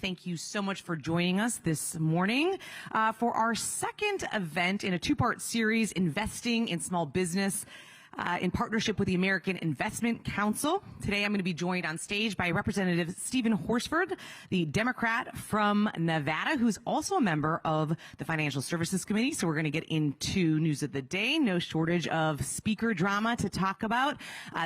Thank you so much for joining us this morning for our second event in a two-part series, Investing in Small Business, in partnership with the American Investment Council. Today I'm going to be joined on stage by Representative Stephen Horsford, the Democrat from Nevada, who's also a member of the Financial Services Committee. So we're going to get into news of the day. No shortage of speaker drama to talk about,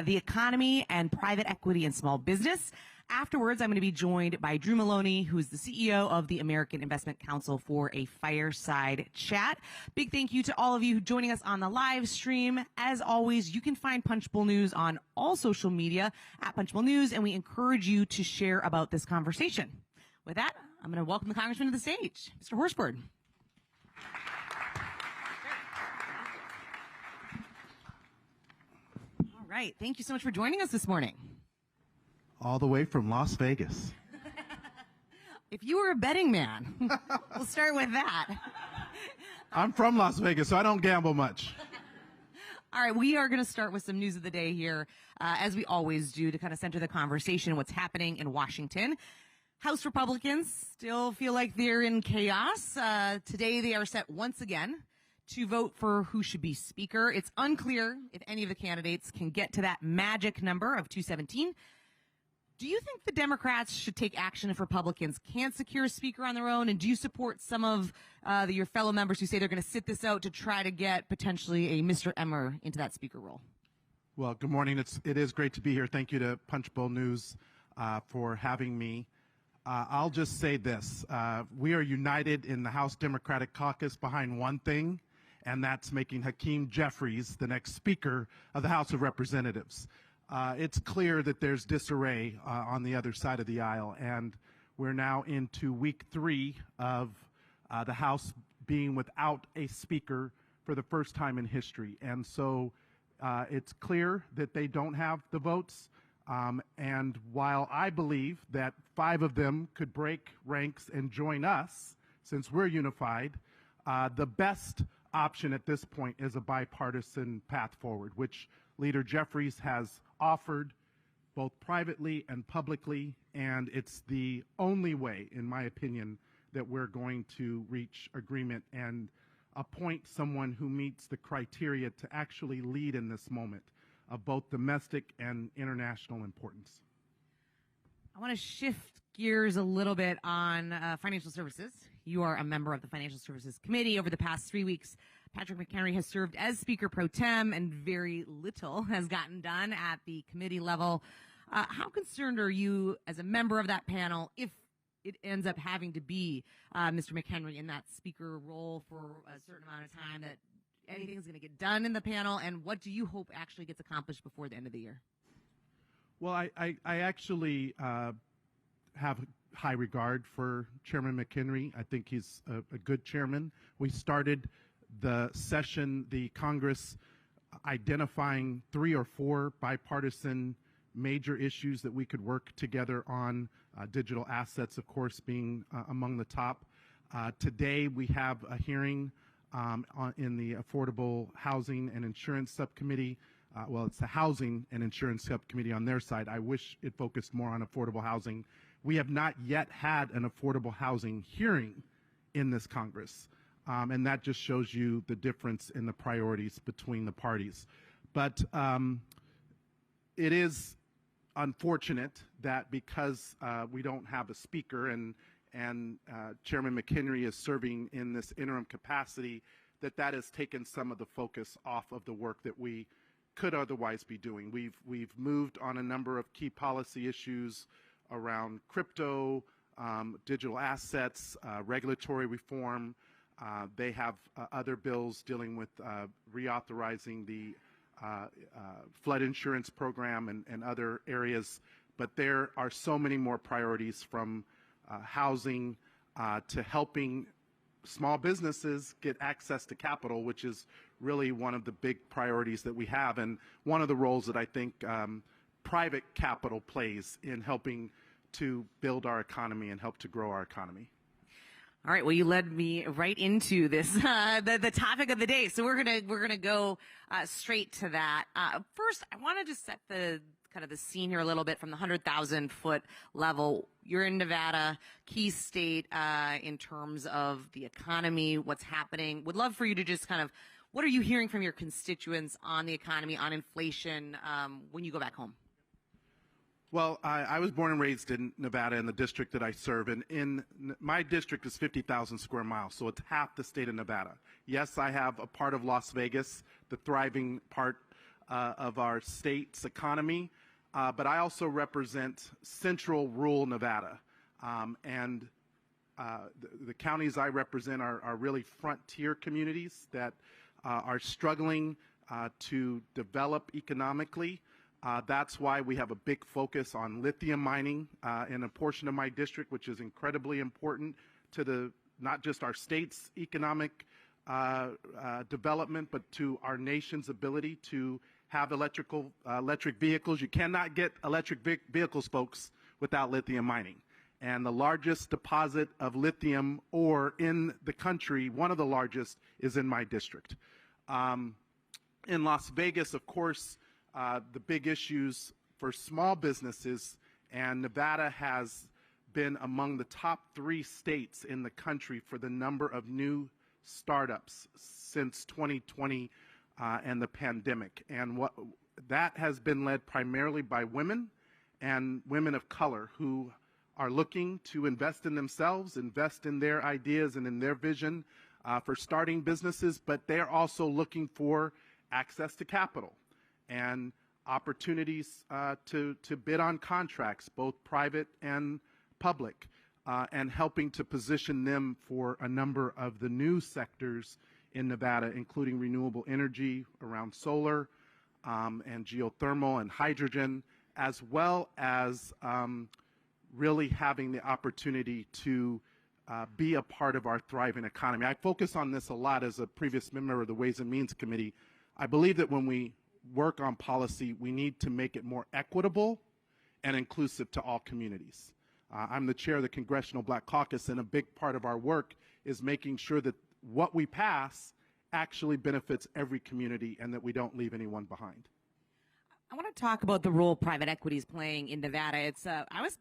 the economy and private equity and small business. Afterwards, I'm going to be joined by Drew Maloney, who is the CEO of the American Investment Council, for a fireside chat. Big thank you to all of you joining us on the live stream. As always, you can find Punchbowl News on all social media at Punchbowl News, and we encourage you to share about this conversation. With that, I'm going to welcome the Congressman to the stage, Mr. Horsford. All right. Thank you so much for joining us this morning. All the way from Las Vegas. If you were a betting man, we'll start with that. I'm from Las Vegas, so I don't gamble much. All right, we are going to start with some news of the day here, as we always do, to kind of center the conversation, what's happening in Washington. House Republicans still feel like they're in chaos. Today they are set once again to vote for who should be Speaker. It's unclear if any of the candidates can get to that magic number of 217. Do you think the Democrats should take action if Republicans can't secure a speaker on their own? And do you support some of your fellow members who say they're going to sit this out to try to get potentially a Mr. Emmer into that speaker role? Well, good morning. It is great to be here. Thank you to Punchbowl News for having me. I'll just say this. We are united in the House Democratic Caucus behind one thing, and that's making Hakeem Jeffries the next Speaker of the House of Representatives. It's clear that there's disarray on the other side of the aisle, and we're now into week 3 of the House being without a speaker for the first time in history. And so it's clear that they don't have the votes. And while I believe that 5 of them could break ranks and join us, since we're unified, the best option at this point is a bipartisan path forward, which Leader Jeffries has offered both privately and publicly, and it's the only way, in my opinion, that we're going to reach agreement and appoint someone who meets the criteria to actually lead in this moment of both domestic and international importance. I want to shift gears a little bit on financial services. You are a member of the Financial Services Committee. Over the past 3 weeks, Patrick McHenry has served as Speaker Pro Tem, and very little has gotten done at the committee level. How concerned are you as a member of that panel if it ends up having to be Mr. McHenry in that Speaker role for a certain amount of time, that anything's going to get done in the panel, and what do you hope actually gets accomplished before the end of the year? Well, I actually have high regard for Chairman McHenry. I think he's a good chairman. We started the session, the Congress, identifying 3 or 4 bipartisan major issues that we could work together on, digital assets, of course, being among the top. Today we have a hearing in the Affordable Housing and Insurance Subcommittee. Well, it's the Housing and Insurance Subcommittee on their side. I wish it focused more on affordable housing. We have not yet had an affordable housing hearing in this Congress. And that just shows you the difference in the priorities between the parties. But it is unfortunate that because we don't have a speaker and Chairman McHenry is serving in this interim capacity, that has taken some of the focus off of the work that we could otherwise be doing. We've moved on a number of key policy issues around crypto, digital assets, regulatory reform. They have other bills dealing with reauthorizing the flood insurance program and other areas. But there are so many more priorities, from housing to helping small businesses get access to capital, which is really one of the big priorities that we have, and one of the roles that I think private capital plays in helping to build our economy and help to grow our economy. All right. Well, you led me right into this, the topic of the day. So we're gonna go straight to that. First, I want to just set the kind of the scene here a little bit from the 100,000-foot level. You're in Nevada, key state in terms of the economy, what's happening. Would love for you to just kind of, what are you hearing from your constituents on the economy, on inflation when you go back home? Well, I was born and raised in Nevada in the district that I serve, and my district is 50,000 square miles, so it's half the state of Nevada. Yes, I have a part of Las Vegas, the thriving part of our state's economy, but I also represent central rural Nevada, and the counties I represent are really frontier communities that are struggling to develop economically. That's why we have a big focus on lithium mining in a portion of my district, which is incredibly important to not just our state's economic development, but to our nation's ability to have electric vehicles. You cannot get electric vehicles, folks, without lithium mining. And the largest deposit of lithium ore in the country, one of the largest, is in my district. In Las Vegas, of course, the big issues for small businesses, and Nevada has been among the top 3 states in the country for the number of new startups since 2020 and the pandemic. And that has been led primarily by women and women of color who are looking to invest in themselves, invest in their ideas and in their vision for starting businesses, but they're also looking for access to capital and opportunities to bid on contracts, both private and public, and helping to position them for a number of the new sectors in Nevada, including renewable energy around solar and geothermal and hydrogen, as well as really having the opportunity to be a part of our thriving economy. I focus on this a lot as a previous member of the Ways and Means Committee. I believe that when we work on policy, we need to make it more equitable and inclusive to all communities. I'm the chair of the Congressional Black Caucus, and a big part of our work is making sure that what we pass actually benefits every community and that we don't leave anyone behind. I want to talk about the role private equity is playing in Nevada. I was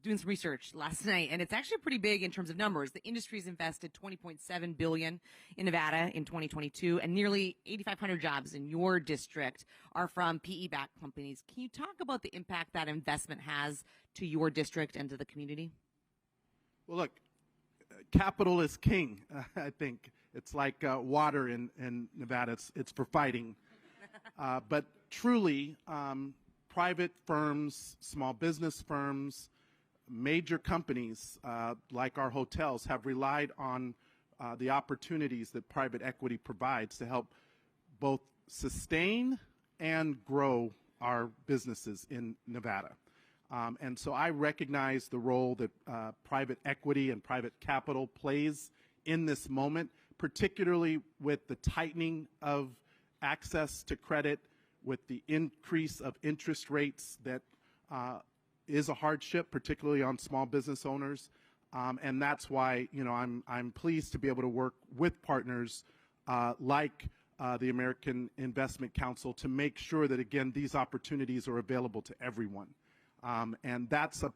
doing some research last night, and it's actually pretty big in terms of numbers. The industry's invested $20.7 billion in Nevada in 2022, and nearly 8,500 jobs in your district are from PE-backed companies. Can you talk about the impact that investment has to your district and to the community? Well, look, capital is king. I think it's like water in Nevada. It's for fighting. But truly, private firms, small business firms, major companies like our hotels have relied on the opportunities that private equity provides to help both sustain and grow our businesses in Nevada. And so I recognize the role that private equity and private capital plays in this moment, particularly with the tightening of access to credit, with the increase of interest rates that is a hardship, particularly on small business owners. And that's why, I'm pleased to be able to work with partners like the American Investment Council to make sure that, again, these opportunities are available to everyone. And that's a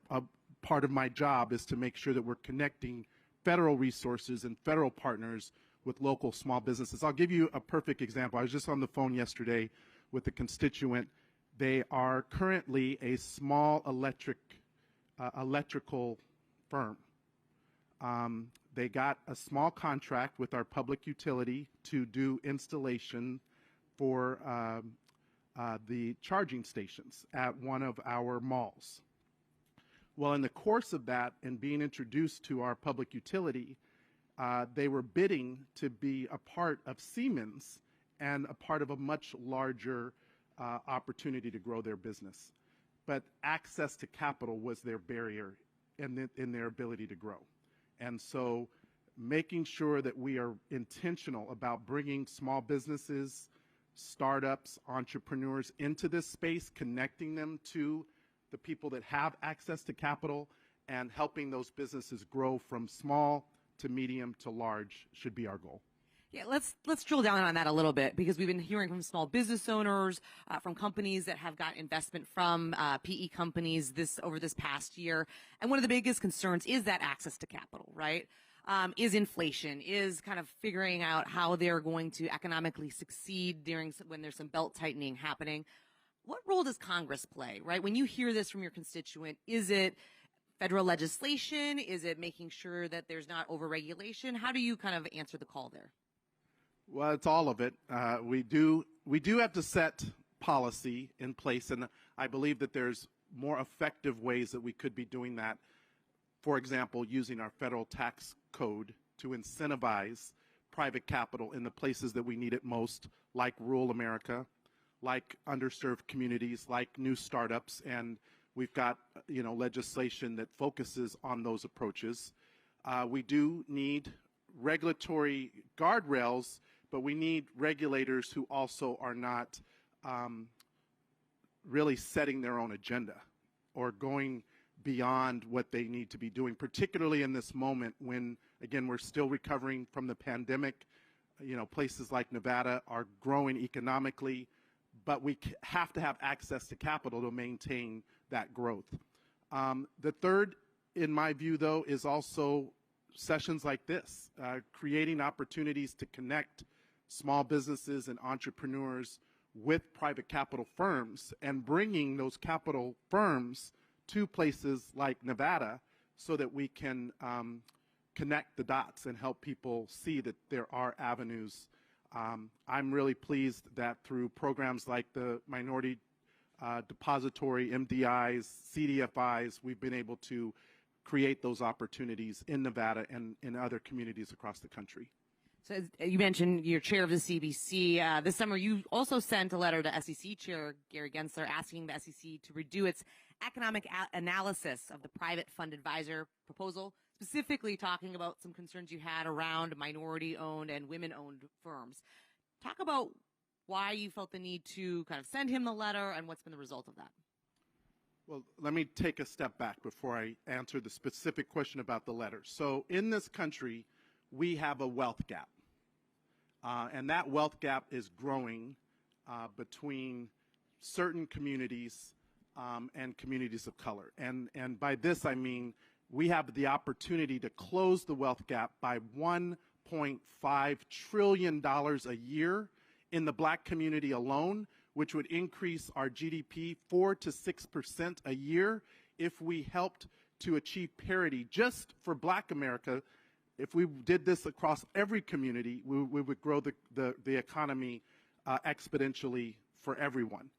part of my job, is to make sure that we're connecting federal resources and federal partners with local small businesses. I'll give you a perfect example. I was just on the phone yesterday with a constituent. They are currently a small electrical firm. They got a small contract with our public utility to do installation for the charging stations at one of our malls. Well, in the course of that and being introduced to our public utility, they were bidding to be a part of Siemens and a part of a much larger opportunity to grow their business. But access to capital was their barrier in their ability to grow. And so making sure that we are intentional about bringing small businesses, startups, entrepreneurs into this space, connecting them to the people that have access to capital, and helping those businesses grow from small to medium to large should be our goal. Yeah, let's drill down on that a little bit, because we've been hearing from small business owners, from companies that have got investment from PE companies over this past year, and one of the biggest concerns is that access to capital, right? Is inflation, is kind of figuring out how they're going to economically succeed when there's some belt tightening happening. What role does Congress play, right? When you hear this from your constituent, is it federal legislation? Is it making sure that there's not overregulation? How do you kind of answer the call there? Well, it's all of it. We do have to set policy in place, and I believe that there's more effective ways that we could be doing that. For example, using our federal tax code to incentivize private capital in the places that we need it most, like rural America, like underserved communities, like new startups, and we've got legislation that focuses on those approaches. We do need regulatory guardrails, but we need regulators who also are not really setting their own agenda or going beyond what they need to be doing, particularly in this moment when, again, we're still recovering from the pandemic. Places like Nevada are growing economically, but we have to have access to capital to maintain that growth. The third, in my view, though, is also sessions like this, creating opportunities to connect small businesses and entrepreneurs with private capital firms and bringing those capital firms to places like Nevada so that we can connect the dots and help people see that there are avenues. I'm really pleased that through programs like the Minority Depository, MDIs, CDFIs, we've been able to create those opportunities in Nevada and in other communities across the country. So you mentioned you're chair of the CBC. This summer, you also sent a letter to SEC Chair Gary Gensler asking the SEC to redo its economic analysis of the private fund advisor proposal, specifically talking about some concerns you had around minority-owned and women-owned firms. Talk about why you felt the need to kind of send him the letter and what's been the result of that. Well, let me take a step back before I answer the specific question about the letter. So in this country, we have a wealth gap. And that wealth gap is growing between certain communities and communities of color. And by this, I mean we have the opportunity to close the wealth gap by $1.5 trillion a year in the black community alone, which would increase our GDP 4 to 6% a year if we helped to achieve parity just for black America. If we did this across every community, we would grow the economy exponentially for everyone.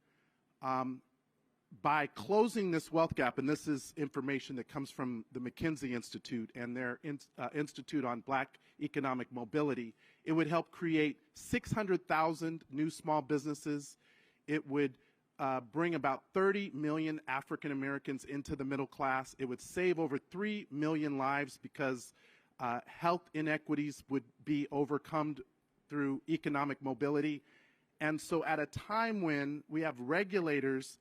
By closing this wealth gap, and this is information that comes from the McKinsey Institute and their Institute on Black Economic Mobility, it would help create 600,000 new small businesses. It would bring about 30 million African Americans into the middle class. It would save over 3 million lives because health inequities would be overcome through economic mobility. And so at a time when we have regulators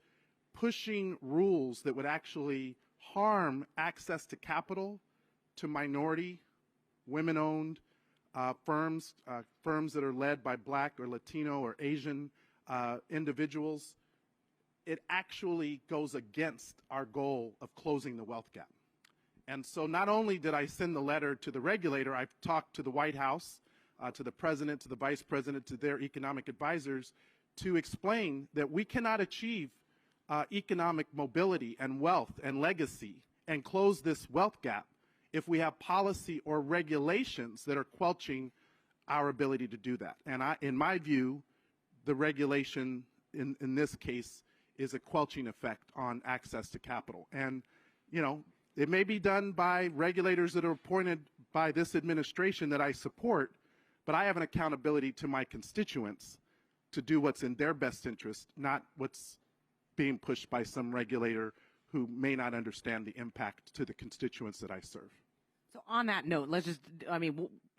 pushing rules that would actually harm access to capital to minority, women-owned firms, firms that are led by black or Latino or Asian individuals, it actually goes against our goal of closing the wealth gap. And so not only did I send the letter to the regulator, I've talked to the White House, to the president, to the vice president, to their economic advisors to explain that we cannot achieve economic mobility and wealth and legacy and close this wealth gap if we have policy or regulations that are quelching our ability to do that. And in my view, the regulation in this case is a quelching effect on access to capital. And, it may be done by regulators that are appointed by this administration that I support, but I have an accountability to my constituents to do what's in their best interest, not what's being pushed by some regulator who may not understand the impact to the constituents that I serve. So on that note,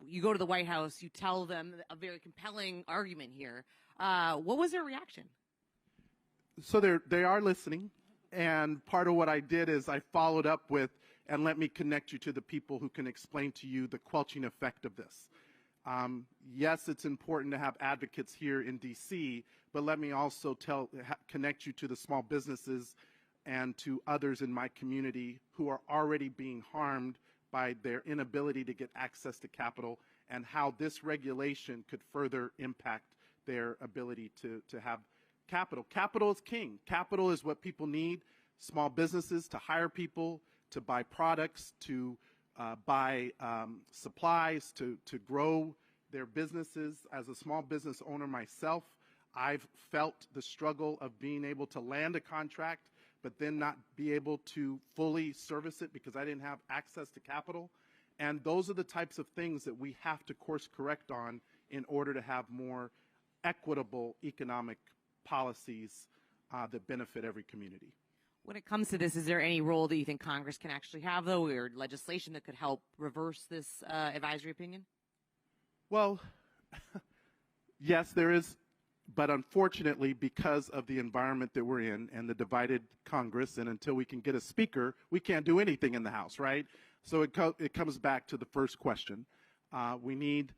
you go to the White House, you tell them a very compelling argument here. What was their reaction? So they are listening. And part of what I did is I followed up with, and let me connect you to the people who can explain to you the quelching effect of this. Yes, it's important to have advocates here in D.C., but let me also connect you to the small businesses and to others in my community who are already being harmed by their inability to get access to capital, and how this regulation could further impact their ability to have capital. Capital is king. Capital is what people need. Small businesses to hire people, to buy products, to buy supplies, to grow their businesses. As a small business owner myself, I've felt the struggle of being able to land a contract, but then not be able to fully service it because I didn't have access to capital. And those are the types of things that we have to course correct on in order to have more equitable economic policies that benefit every community. When it comes to this, is there any role that you think Congress can actually have, though, or legislation that could help reverse this advisory opinion? Well, yes, there is. But unfortunately, because of the environment that we're in and the divided Congress, and until we can get a speaker, we can't do anything in the House, right? So it comes back to the first question. We need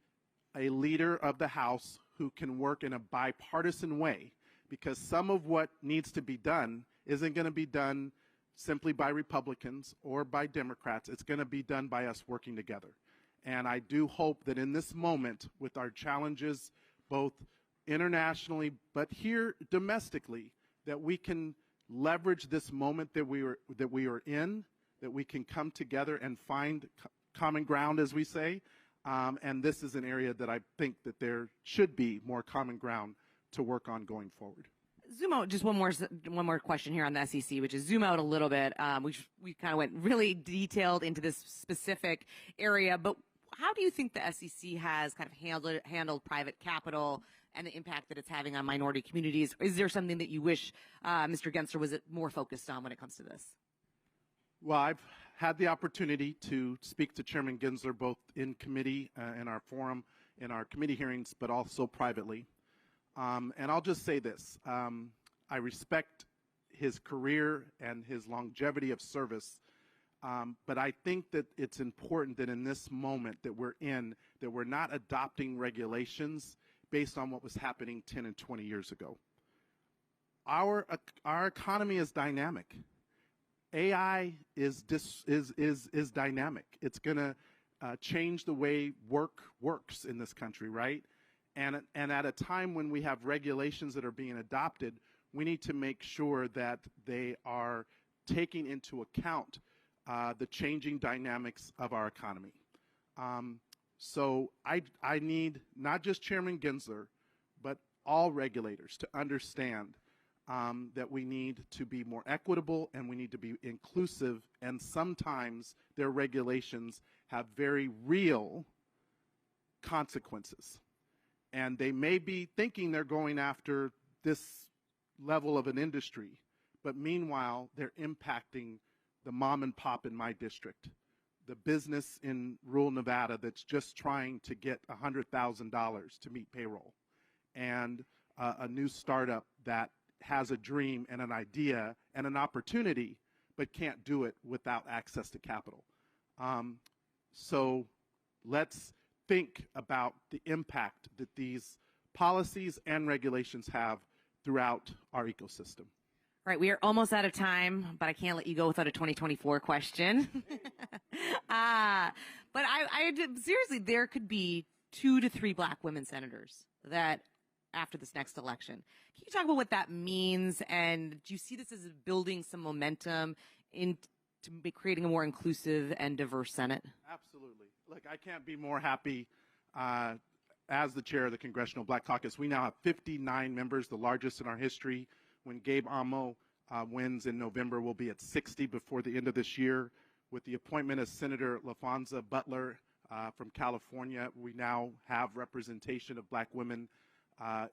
a leader of the House who can work in a bipartisan way, because some of what needs to be done isn't going to be done simply by Republicans or by Democrats. It's going to be done by us working together. And I do hope that in this moment, with our challenges, both internationally, but here domestically, that we can leverage this moment that we are in, that we can come together and find common ground, as we say. And this is an area that I think that there should be more common ground to work on going forward. Zoom out just one more question here on the SEC, which is zoom out a little bit. We kind of went really detailed into this specific area, but how do you think the SEC has kind of handled private capital and the impact that it's having on minority communities? Is there something that you wish Mr. Gensler was more focused on when it comes to this? Well, I've had the opportunity to speak to Chairman Gensler both in committee, in our forum, in our committee hearings, but also privately. And I'll just say this. I respect his career and his longevity of service, but I think that it's important that in this moment that we're in, that we're not adopting regulations based on what was happening 10 and 20 years ago. Our economy is dynamic. AI is dynamic. It's going to change the way work works in this country, right? And at a time when we have regulations that are being adopted, we need to make sure that they are taking into account the changing dynamics of our economy. So I need not just Chairman Gensler, but all regulators to understand that we need to be more equitable and we need to be inclusive, and sometimes their regulations have very real consequences. And they may be thinking they're going after this level of an industry, but meanwhile, they're impacting the mom and pop in my district, the business in rural Nevada that's just trying to get $100,000 to meet payroll, and a new startup that has a dream and an idea and an opportunity, but can't do it without access to capital. So let's think about the impact that these policies and regulations have throughout our ecosystem. All right, we are almost out of time, but I can't let you go without a 2024 question. But I seriously, there could be 2 to 3 black women senators that after this next election. Can you talk about what that means, and do you see this as building some momentum into creating a more inclusive and diverse Senate? Absolutely. Look, I can't be more happy as the chair of the Congressional Black Caucus. We now have 59 members, the largest in our history. When Gabe Amo wins in November, we'll be at 60 before the end of this year. With the appointment of Senator LaFonza Butler from California, we now have representation of black women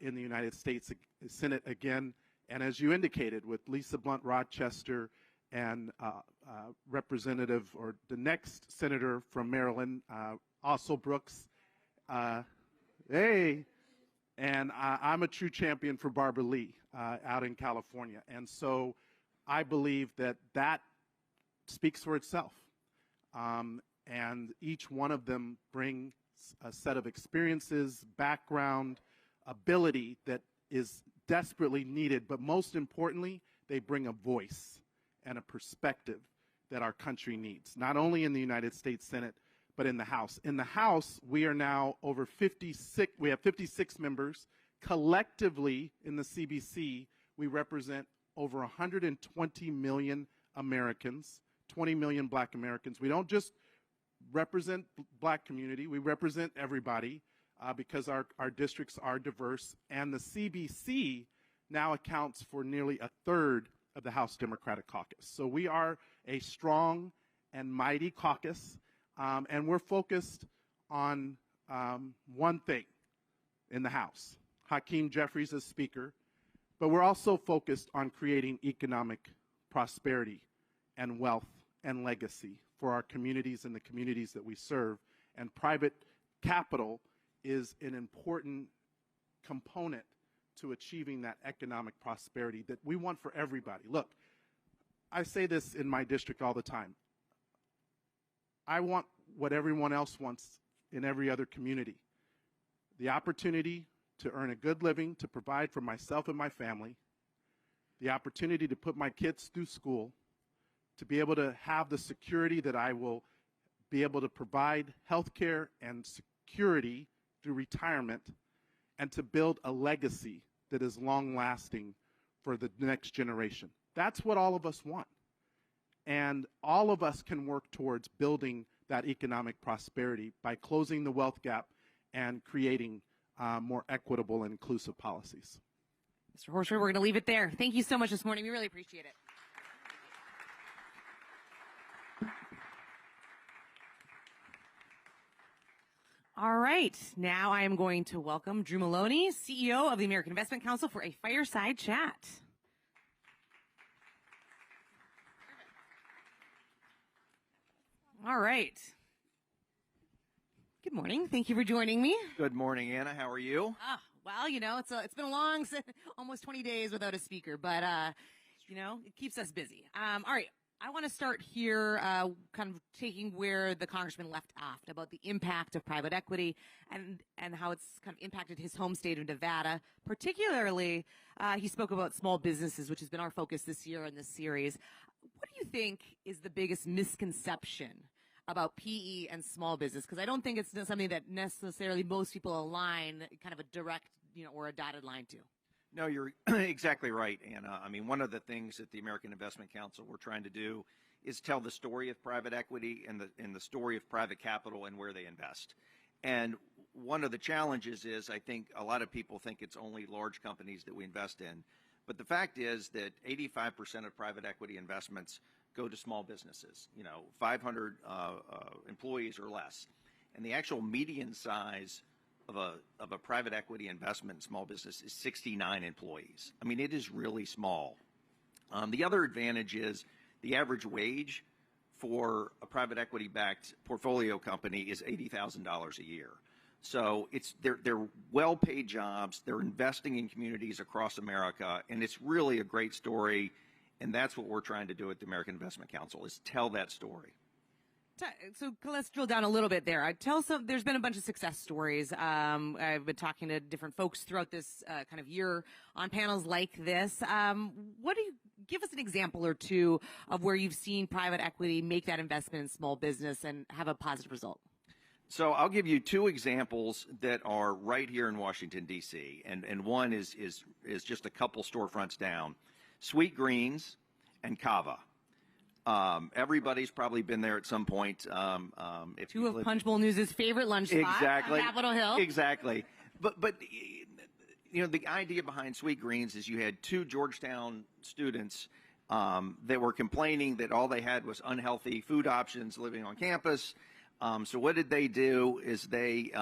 in the United States Senate again. And as you indicated, with Lisa Blunt Rochester and Representative, or the next senator from Maryland, also Brooks. Hey, and I'm a true champion for Barbara Lee out in California. And so I believe that that speaks for itself. And each one of them bring a set of experiences, background, ability that is desperately needed, but most importantly, they bring a voice and a perspective that our country needs, not only in the United States Senate, but in the House. In the House, we are now over 56, we have 56 members. Collectively, in the CBC, we represent over 120 million Americans, 20 million Black Americans. We don't just represent Black community, we represent everybody because our districts are diverse, and the CBC now accounts for nearly a third of the House Democratic Caucus. So we are a strong and mighty caucus, and we're focused on one thing in the House, Hakeem Jeffries as Speaker, but we're also focused on creating economic prosperity and wealth and legacy for our communities and the communities that we serve. And private capital is an important component to achieving that economic prosperity that we want for everybody. Look, I say this in my district all the time. I want what everyone else wants in every other community. The opportunity to earn a good living, to provide for myself and my family, the opportunity to put my kids through school, to be able to have the security that I will be able to provide health care and security through retirement, and to build a legacy that is long-lasting for the next generation. That's what all of us want. And all of us can work towards building that economic prosperity by closing the wealth gap and creating more equitable and inclusive policies. Mr. Horsford, we're going to leave it there. Thank you so much this morning. We really appreciate it. All right, now I am going to welcome Drew Maloney, CEO of the American Investment Council, for a fireside chat. All right. Good morning. Thank you for joining me. Good morning, Anna. How are you? Well, you know, it's been a long, almost 20 days without a speaker, but, you know, it keeps us busy. All right. I want to start here kind of taking where the congressman left off about the impact of private equity and how it's kind of impacted his home state of Nevada. Particularly, he spoke about small businesses, which has been our focus this year in this series. What do you think is the biggest misconception about PE and small business? Because I don't think it's something that necessarily most people align kind of a direct, you know, or a dotted line to. No, you're exactly right, Anna. I mean, one of the things that the American Investment Council we're trying to do is tell the story of private equity and the story of private capital and where they invest. And one of the challenges is I think a lot of people think it's only large companies that we invest in. But the fact is that 85% of private equity investments go to small businesses, you know, 500 employees or less. And the actual median size of a private equity investment in small business is 69 employees. I mean, it is really small. The other advantage is the average wage for a private equity-backed portfolio company is $80,000 a year. So they're well-paid jobs. They're investing in communities across America, and it's really a great story. And that's what we're trying to do at the American Investment Council, is tell that story. So let's drill down a little bit there. There's been a bunch of success stories. I've been talking to different folks throughout this kind of year on panels like this. Give us an example or two of where you've seen private equity make that investment in small business and have a positive result? So I'll give you two examples that are right here in Washington, D.C., and one is just a couple storefronts down. Sweet Greens and Cava. Everybody's probably been there at some point. If two of Punch Bowl News' favorite lunch spot exactly, on Capitol Hill. Exactly. But you know, the idea behind Sweet Greens is you had two Georgetown students that were complaining that all they had was unhealthy food options living on campus. So what did they do is they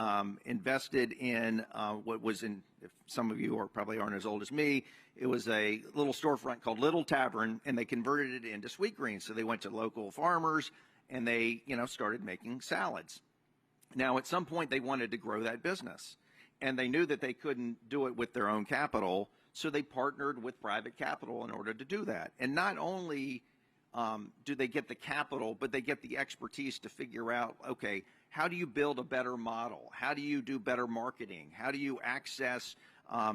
invested in what was in, if some of you probably aren't as old as me, it was a little storefront called Little Tavern, and they converted it into Sweet Greens. So they went to local farmers and they, you know, started making salads. Now, at some point, they wanted to grow that business, and they knew that they couldn't do it with their own capital, so they partnered with private capital in order to do that. And not only do they get the capital, but they get the expertise to figure out, okay, how do you build a better model? How do you do better marketing? How do you access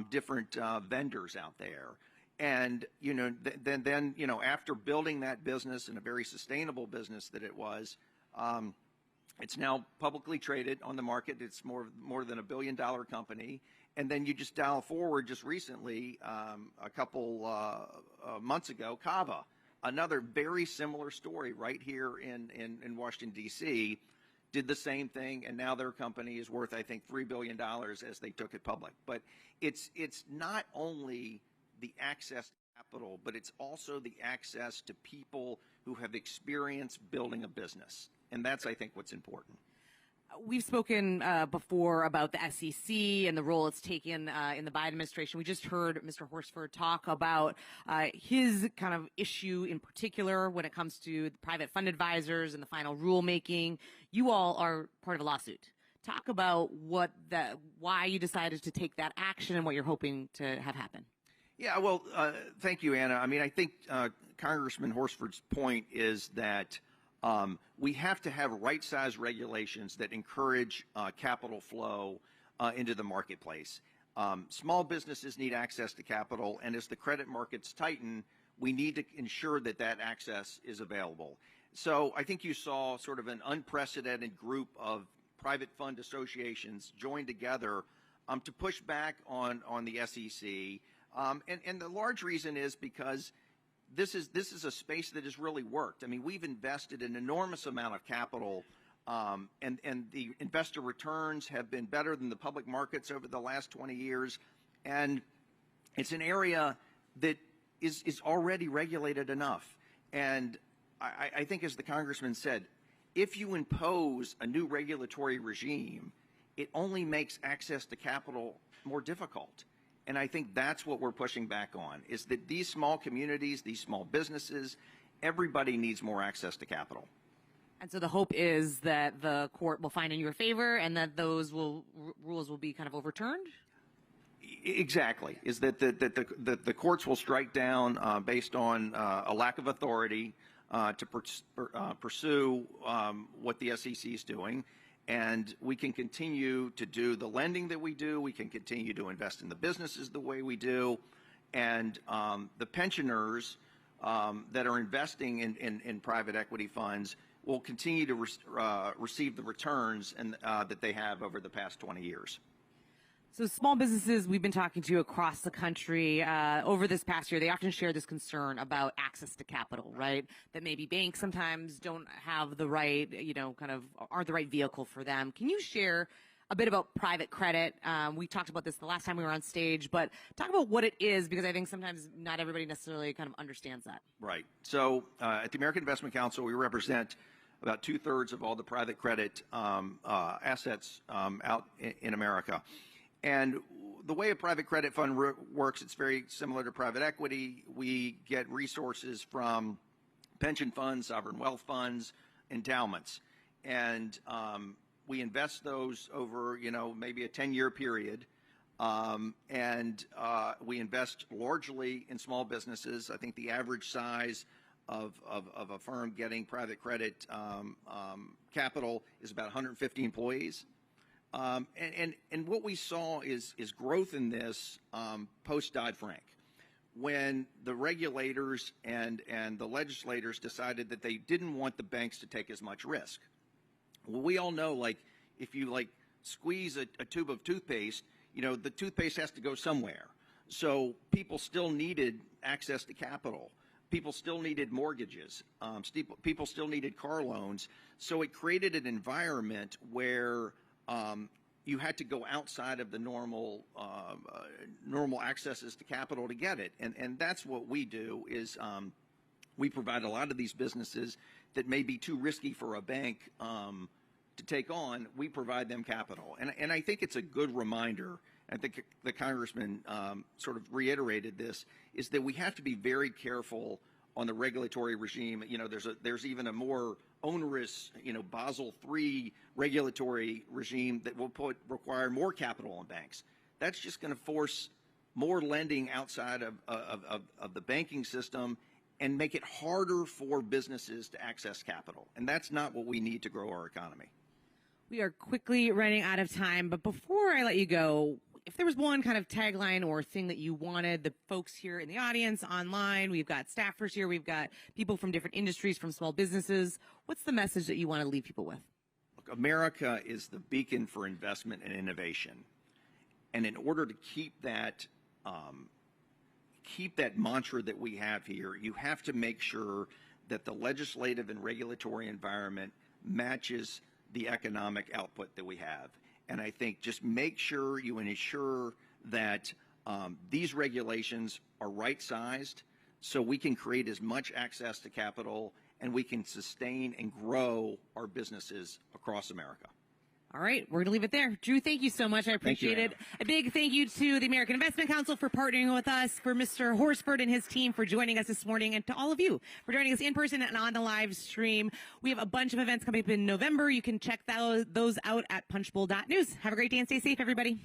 different vendors out there? And, then after building that business and a very sustainable business that it was, it's now publicly traded on the market. It's more than $1 billion company. And then you just dial forward just recently, a couple months ago, Kava, another very similar story right here in Washington, D.C., did the same thing, and now their company is worth, I think, $3 billion as they took it public. But it's not only the access to capital, but it's also the access to people who have experience building a business. And that's, I think, what's important. We've spoken before about the SEC and the role it's taken in the Biden administration. We just heard Mr. Horsford talk about his kind of issue in particular when it comes to the private fund advisors and the final rulemaking. You all are part of a lawsuit. Talk about why you decided to take that action and what you're hoping to have happen. Yeah, well, thank you, Anna. I mean, I think Congressman Horsford's point is that we have to have right-sized regulations that encourage capital flow into the marketplace. Small businesses need access to capital, and as the credit markets tighten, we need to ensure that that access is available. So I think you saw sort of an unprecedented group of private fund associations join together to push back on the SEC. And the large reason is because this is a space that has really worked. I mean, we've invested an enormous amount of capital, and the investor returns have been better than the public markets over the last 20 years. And it's an area that is already regulated enough. And I think, as the congressman said, if you impose a new regulatory regime, it only makes access to capital more difficult. And I think that's what we're pushing back on, is that these small communities, these small businesses, everybody needs more access to capital. And so the hope is that the court will find in your favor and that those rules will be kind of overturned? Exactly, is that the courts will strike down based on a lack of authority to pursue what the SEC is doing. And we can continue to do the lending that we do. We can continue to invest in the businesses the way we do. And the pensioners that are investing in private equity funds will continue to receive the returns that they have over the past 20 years. So small businesses we've been talking to across the country over this past year, they often share this concern about access to capital, right? That maybe banks sometimes don't have the right, aren't the right vehicle for them. Can you share a bit about private credit? We talked about this the last time we were on stage, but talk about what it is, because I think sometimes not everybody necessarily kind of understands that. Right. So at the American Investment Council, we represent about 2/3 of all the private credit assets out in America. And the way a private credit fund works, it's very similar to private equity. We get resources from pension funds, sovereign wealth funds, endowments, and we invest those over, maybe a 10-year period. And we invest largely in small businesses. I think the average size of a firm getting private credit capital is about 150 employees. And what we saw is growth in this post Dodd-Frank, when the regulators and the legislators decided that they didn't want the banks to take as much risk. Well, we all know, if you squeeze a tube of toothpaste, the toothpaste has to go somewhere. So people still needed access to capital. People still needed mortgages. People still needed car loans. So it created an environment where you had to go outside of the normal accesses to capital to get it. And that's what we do, is we provide a lot of these businesses that may be too risky for a bank to take on. We provide them capital. And I think it's a good reminder, I think the congressman sort of reiterated this, is that we have to be very careful on the regulatory regime. There's even a more onerous, Basel III regulatory regime that will require more capital on banks. That's just going to force more lending outside of the banking system, and make it harder for businesses to access capital. And that's not what we need to grow our economy. We are quickly running out of time, but before I let you go, if there was one kind of tagline or thing that you wanted the folks here in the audience, online, we've got staffers here, we've got people from different industries, from small businesses, what's the message that you want to leave people with? Look, America is the beacon for investment and innovation. And in order to keep that mantra that we have here, you have to make sure that the legislative and regulatory environment matches the economic output that we have. And I think just make sure you ensure that these regulations are right-sized so we can create as much access to capital and we can sustain and grow our businesses across America. All right, we're going to leave it there. Drew, thank you so much. I appreciate it. A big thank you to the American Investment Council for partnering with us, for Mr. Horsford and his team for joining us this morning, and to all of you for joining us in person and on the live stream. We have a bunch of events coming up in November. You can check those out at punchbowl.news. Have a great day and stay safe, everybody.